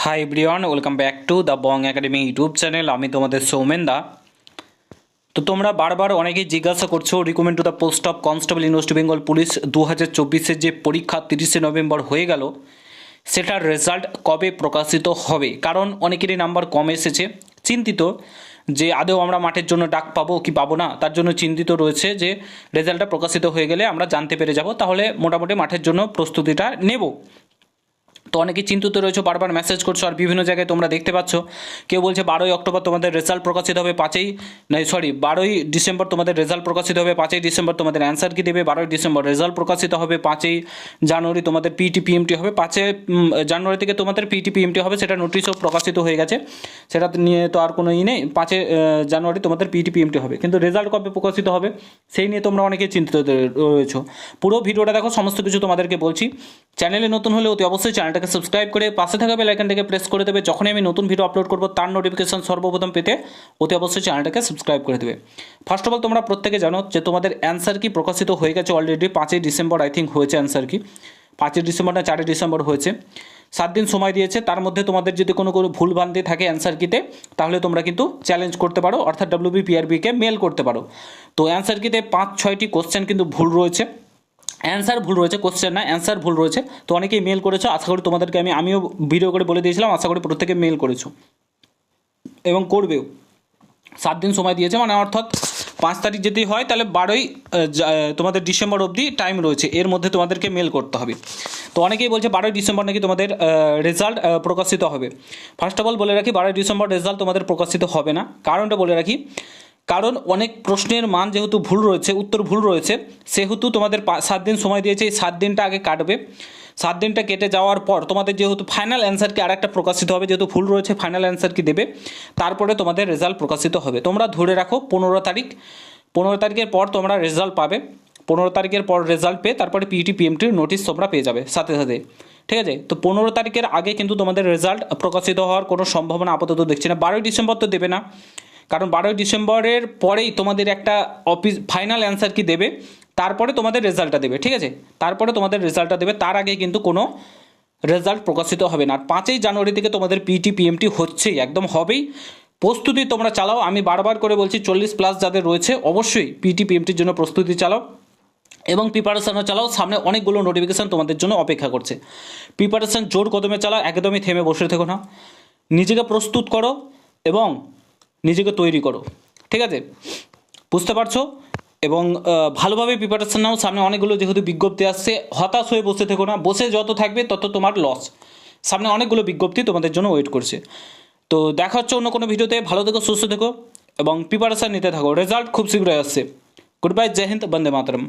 Hi everyone, welcome back to the Bong academy YouTube channel. আমি তোমাদের সৌমেন দা। তো তোমরা বারবার অনেকেই জিজ্ঞাসা করছো recommend to the post of constable in West Bengal police 2024-এর যে পরীক্ষা 30শে নভেম্বর হয়ে গেল, সেটার রেজাল্ট কবে প্রকাশিত হবে? কারণ অনেকেরই নাম্বার কম এসেছে, চিন্তিত যে আদৌ আমরা মাঠের জন্য ডাক পাবো কি পাবো না, তার জন্য চিন্তিত রয়েছে যে রেজাল্টটা প্রকাশিত হয়ে গেলে আমরা জানতে পেরে যাব, তাহলে মোটামুটি মাঠের জন্য প্রস্তুতিটা নেব। তো অনেকেই চিন্তিত রয়েছে, বারবার মেসেজ করছো, আর বিভিন্ন জায়গায় তোমরা দেখতে পাচ্ছ কেউ বলছে 12ই অক্টোবর তোমাদের রেজাল্ট প্রকাশিত হবে, 12ই ডিসেম্বর তোমাদের রেজাল্ট প্রকাশিত হবে, 5ই ডিসেম্বর তোমাদের অ্যান্সার কি দেবে, 12ই ডিসেম্বর রেজাল্ট প্রকাশিত হবে, 5ই জানুয়ারি তোমাদের পিটি পিএমটি হবে, 5ই জানুয়ারি থেকে তোমাদের পিটি পিএমটি হবে, সেটা নোটিশও প্রকাশিত হয়ে গেছে, সেটা নিয়ে তো আর কোনো নেই। 5ই জানুয়ারি তোমাদের পিটি পিএমটি হবে, কিন্তু রেজাল্ট কবে প্রকাশিত হবে সেই নিয়ে তোমরা অনেকে চিন্তিত রয়েছো। পুরো ভিডিওটা দেখো, সমস্ত কিছু তোমাদেরকে বলছি। চ্যানেলে নতুন হলে অতি অবশ্যই চ্যানেলটাকে সাবস্ক্রাইব করে পাশে থাকা বেল আইকনটাকে প্রেস করে দেবে, যখনই আমি নতুন ভিডিও আপলোড করব তার নোটিফিকেশন সর্বপ্রথম পেতে অতি অবশ্যই চ্যানেলটাকে সাবস্ক্রাইব করে দেবে। ফার্স্ট অফ অল তোমরা প্রত্যেকে জানো যে তোমাদের অ্যান্সার কি প্রকাশিত হয়ে গেছে অলরেডি। 5ই ডিসেম্বর আই থিঙ্ক হয়েছে অ্যান্সার কি, 5ই ডিসেম্বর না 4ই ডিসেম্বর হয়েছে। 7 দিন সময় দিয়েছে, তার মধ্যে তোমাদের যদি কোনো ভুল ভ্রান্তি থাকে অ্যান্সার কিতে, তাহলে তোমরা কিন্তু চ্যালেঞ্জ করতে পারো, অর্থাৎ WBPRBকে মেল করতে পারো। তো অ্যান্সার কিতে 5-6টি কোশ্চেন কিন্তু ভুল রয়েছে, অ্যান্সার ভুল রয়েছে, কোশ্চেন না অ্যান্সার ভুল রয়েছে। তো অনেকেই মেল করেছো, আশা করি তোমাদেরকে আমিও ভিডিও করে বলে দিয়েছিলাম, আশা করি প্রত্যেকে মেল করেছো এবং করবেও। 7 দিন সময় দিয়েছে, মানে অর্থাৎ 5 তারিখ যদি হয় তাহলে 12ই তোমাদের ডিসেম্বর অবধি টাইম রয়েছে, এর মধ্যে তোমাদেরকে মেল করতে হবে। তো অনেকেই বলছে 12ই ডিসেম্বর নাকি তোমাদের রেজাল্ট প্রকাশিত হবে। ফার্স্ট অফ অল বলে রাখি, 12ই ডিসেম্বর রেজাল্ট তোমাদের প্রকাশিত হবে না। কারণটা বলে রাখি, কারণ অনেক প্রশ্নের মান যেহেতু ভুল রয়েছে, উত্তর ভুল রয়েছে, সেহেতু তোমাদের 7 দিন সময় দিয়েছে। এই 7 দিনটা আগে কাটবে, 7 দিনটা কেটে যাওয়ার পর তোমাদের যেহেতু ফাইনাল অ্যান্সার কি আর একটা প্রকাশিত হবে, যেহেতু ভুল রয়েছে ফাইনাল অ্যান্সার কি দেবে, তারপরে তোমাদের রেজাল্ট প্রকাশিত হবে। তোমরা ধরে রাখো 15 তারিখ, 15 তারিখের পর তোমরা রেজাল্ট পাবে। 15 তারিখের পর রেজাল্ট পেয়ে তারপরে পিটি পিএমটির নোটিশ তোমরা পেয়ে যাবে সাথে সাথে, ঠিক আছে। তো 15 তারিখের আগে কিন্তু তোমাদের রেজাল্ট প্রকাশিত হওয়ার কোনো সম্ভাবনা আপাতত দেখছি না। 12ই ডিসেম্বর তো দেবে না, কারণ 12ই ডিসেম্বরের পরেই তোমাদের একটা ফাইনাল অ্যান্সার কি দেবে, তারপরে তোমাদের রেজাল্টটা দেবে, ঠিক আছে। তারপরে তোমাদের রেজাল্টটা দেবে, তার আগে কিন্তু কোনো রেজাল্ট প্রকাশিত হবে না। আর 5ই জানুয়ারি থেকে তোমাদের পিটি পিএমটি হচ্ছেই, একদম হবেই। প্রস্তুতি তোমরা চালাও, আমি বারবার করে বলছি 40+ যাদের রয়েছে অবশ্যই পিটি পিএমটির জন্য প্রস্তুতি চালাও এবং প্রিপারেশানও চালাও। সামনে অনেকগুলো নোটিফিকেশান তোমাদের জন্য অপেক্ষা করছে। প্রিপারেশান জোর কদমে চালাও, একদমই থেমে বসে থেকো না, নিজেকে প্রস্তুত করো এবং নিজেকে তৈরি করো, ঠিক আছে, বুঝতে পারছো। এবং ভালোভাবে প্রিপারেশান নাও, সামনে অনেকগুলো যেহেতু বিজ্ঞপ্তি আসছে, হতাশ হয়ে বসে থেকো না, বসে যত থাকবে তত তোমার লস। সামনে অনেকগুলো বিজ্ঞপ্তি তোমাদের জন্য ওয়েট করছে। তো দেখা হচ্ছে অন্য কোনো ভিডিওতে। ভালো থেকো, সুস্থ থেকো এবং প্রিপারেশান নিতে থাকো, রেজাল্ট খুব শীঘ্রই আসছে। গুড বাই, জয় হিন্দ, বন্দে মাতরম।